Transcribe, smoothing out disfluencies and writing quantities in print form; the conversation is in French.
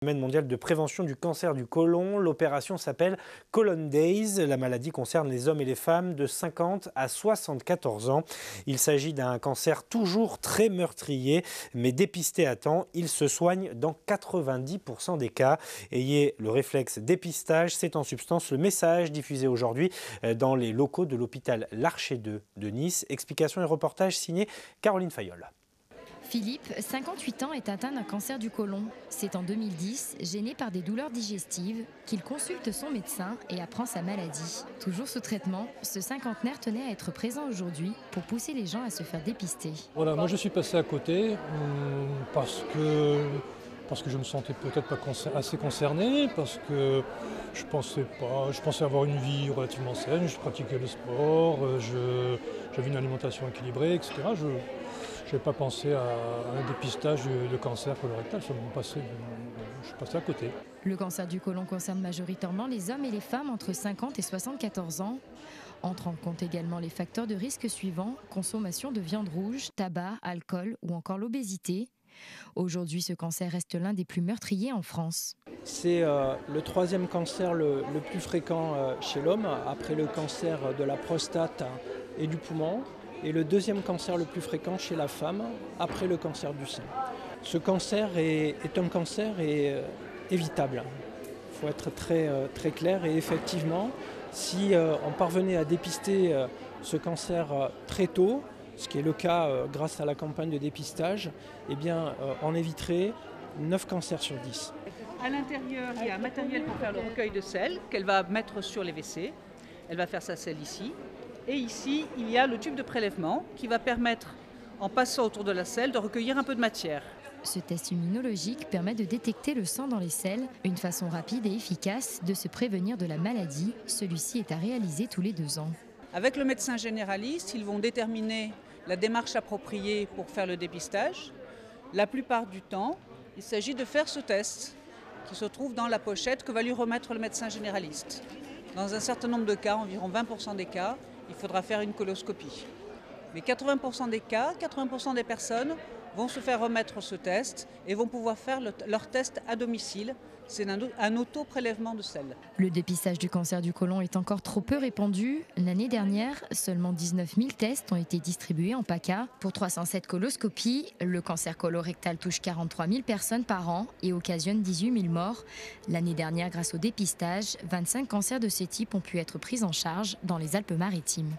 Semaine mondiale de prévention du cancer du côlon. L'opération s'appelle Colon Days. La maladie concerne les hommes et les femmes de 50 à 74 ans. Il s'agit d'un cancer toujours très meurtrier, mais dépisté à temps, il se soigne dans 90% des cas. Ayez le réflexe dépistage, c'est en substance le message diffusé aujourd'hui dans les locaux de l'hôpital L'Archer 2 de Nice. Explication et reportage signé Caroline Fayolle. Philippe, 58 ans, est atteint d'un cancer du côlon. C'est en 2010, gêné par des douleurs digestives, qu'il consulte son médecin et apprend sa maladie. Toujours sous traitement, ce cinquantenaire tenait à être présent aujourd'hui pour pousser les gens à se faire dépister. Voilà, moi je suis passé à côté parce que je me sentais peut-être pas assez concerné, parce que je pensais avoir une vie relativement saine, je pratiquais le sport, j'avais une alimentation équilibrée, etc. Je n'avais pas pensé à un dépistage de cancer colorectal, je suis passé à côté. Le cancer du côlon concerne majoritairement les hommes et les femmes entre 50 et 74 ans. Entrent en compte également les facteurs de risque suivants: consommation de viande rouge, tabac, alcool ou encore l'obésité. Aujourd'hui, ce cancer reste l'un des plus meurtriers en France. C'est le troisième cancer le plus fréquent chez l'homme, après le cancer de la prostate et du poumon, et le deuxième cancer le plus fréquent chez la femme, après le cancer du sein. Ce cancer est un cancer évitable. Il faut être très clair, et effectivement, si on parvenait à dépister ce cancer très tôt, ce qui est le cas grâce à la campagne de dépistage, eh bien, on éviterait 9 cancers sur 10. À l'intérieur, il y a un matériel pour faire le recueil de sel qu'elle va mettre sur les WC. Elle va faire sa selle ici. Et ici, il y a le tube de prélèvement qui va permettre, en passant autour de la selle, de recueillir un peu de matière. Ce test immunologique permet de détecter le sang dans les selles, une façon rapide et efficace de se prévenir de la maladie. Celui-ci est à réaliser tous les 2 ans. Avec le médecin généraliste, ils vont déterminer la démarche appropriée pour faire le dépistage. La plupart du temps, il s'agit de faire ce test qui se trouve dans la pochette que va lui remettre le médecin généraliste. Dans un certain nombre de cas, environ 20% des cas, il faudra faire une coloscopie. Mais 80% des cas, 80% des personnes vont se faire remettre ce test et vont pouvoir faire leur test à domicile. C'est un auto-prélèvement de sel. Le dépistage du cancer du côlon est encore trop peu répandu. L'année dernière, seulement 19 000 tests ont été distribués en PACA. Pour 307 coloscopies, le cancer colorectal touche 43 000 personnes par an et occasionne 18 000 morts. L'année dernière, grâce au dépistage, 25 cancers de ce type ont pu être pris en charge dans les Alpes-Maritimes.